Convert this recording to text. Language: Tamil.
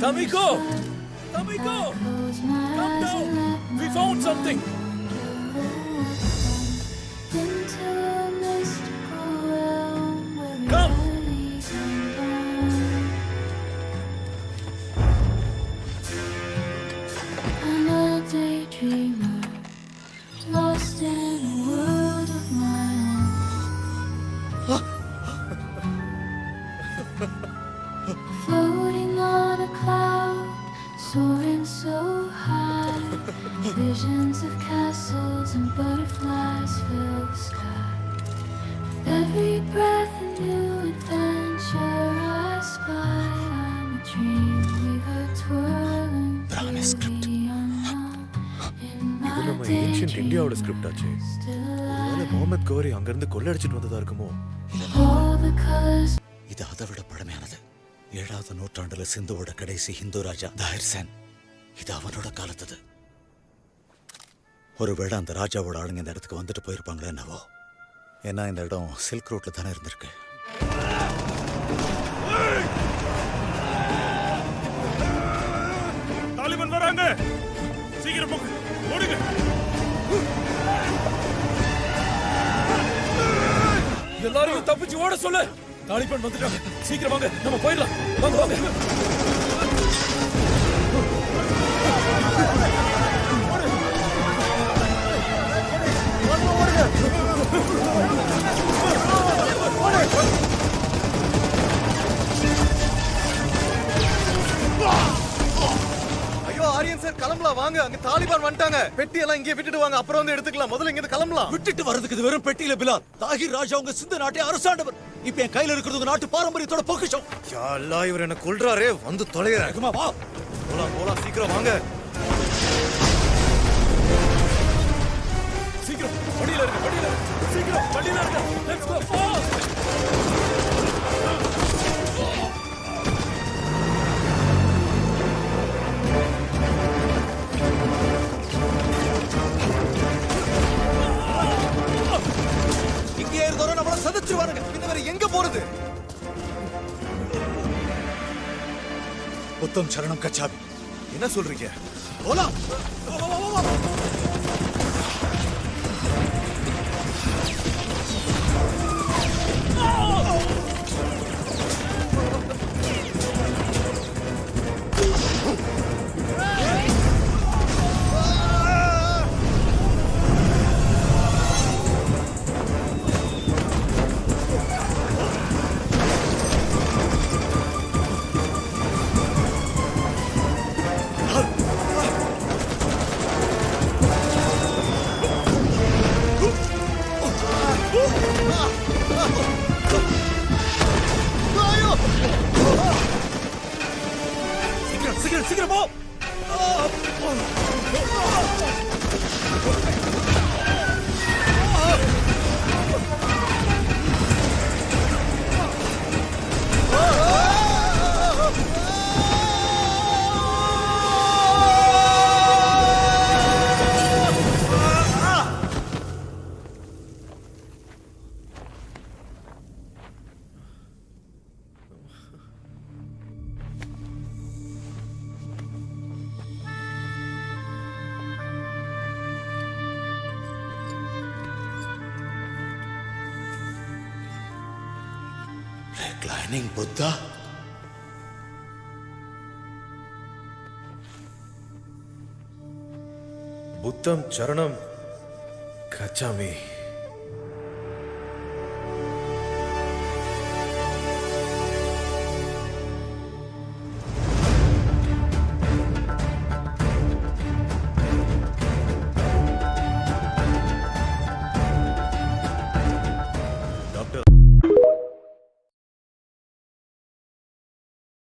Tamiko! Tamiko! Come down! We found something! Come! I'm a daydreamer, lost in a world of my own. Floating on a cloud, soaring so high. Visions of castles and butterflies fill the sky. With every breath a new adventure I spy. I'm a dream weaver twirling through the unknown. In my ancient இந்தியாவோட ஸ்கிரிப்ட் ஆச்சு. daydreams, முகமது கோரி அங்கிருந்து கொள்ளடிச்சிட்டு வந்ததா இருக்குமோ? all the colors. இது அதை விட பழமையானது. 7வது நூற்றாண்டுல சிந்துவோட கடைசி ஹிந்து ராஜா தாஹிர் சேன். இது அவனோட காலத்தது. ஒருவேளை அந்த ராஜாவோட ஆளுங்க இந்த இடத்துக்கு வந்துட்டு போயிருப்பாங்களே என்னவோ. ஏன்னா இந்த இடம் சில்க் ரூட்ல தானே இருந்திருக்கு. தாலிபான் வராங்க. சீக்கிரம் போங்க. ஓடுங்க. எல்லாரையும் தப்பிச்சு ஓட சொல்லு. தாலிபான் வந்துட்டாங்க. சீக்கிரம் வாங்க. நம்ம போயிடலாம். வாங்க வாங்க. ஐயோ ஆரியன் சார் கிளம்பலாம் வாங்க. அங்க தாலிபான் வந்துட்டாங்க. பெட்டி எல்லாம் இங்கே விட்டுட்டு வாங்க. அப்புறம் வந்து எடுத்துக்கலாம். முதல்ல இங்க கிளம்பலாம். விட்டுட்டு வர்றதுக்கு இது வெறும் பெட்டியில பிலால். தாஹிர் ராஜா உங்க சிந்து நாட்டை அரசாண்டவர். இப்ப என் கையில இருக்கிறது உங்க நாட்டு பாரம்பரியத்தோட பொக்கிஷம். யா அல்லாஹ், இவர் என்ன கொல்றாரே. வந்து தொலைகிறார். வா. போலாம் போலாம், சீக்கிரம் வாங்க. சீக்கிரம் வண்டியில இருங்க. வண்டியில இருங்க. சீக்கிரம் வண்டியில இருங்க. Let's go fast. இங்கே இருந்தவரை நம்மள சதிச்சிருவானுங்க. இந்த வேற எங்க போறது? புத்தம் சரணம் கச்சாபி. என்ன சொல்றீங்க? போலாம். வா, வா, வா, வா. சீக்கிரம் சீக்கிரம் போ. Reclining Buddha. புத்தம் சரணம் கச்சாமி.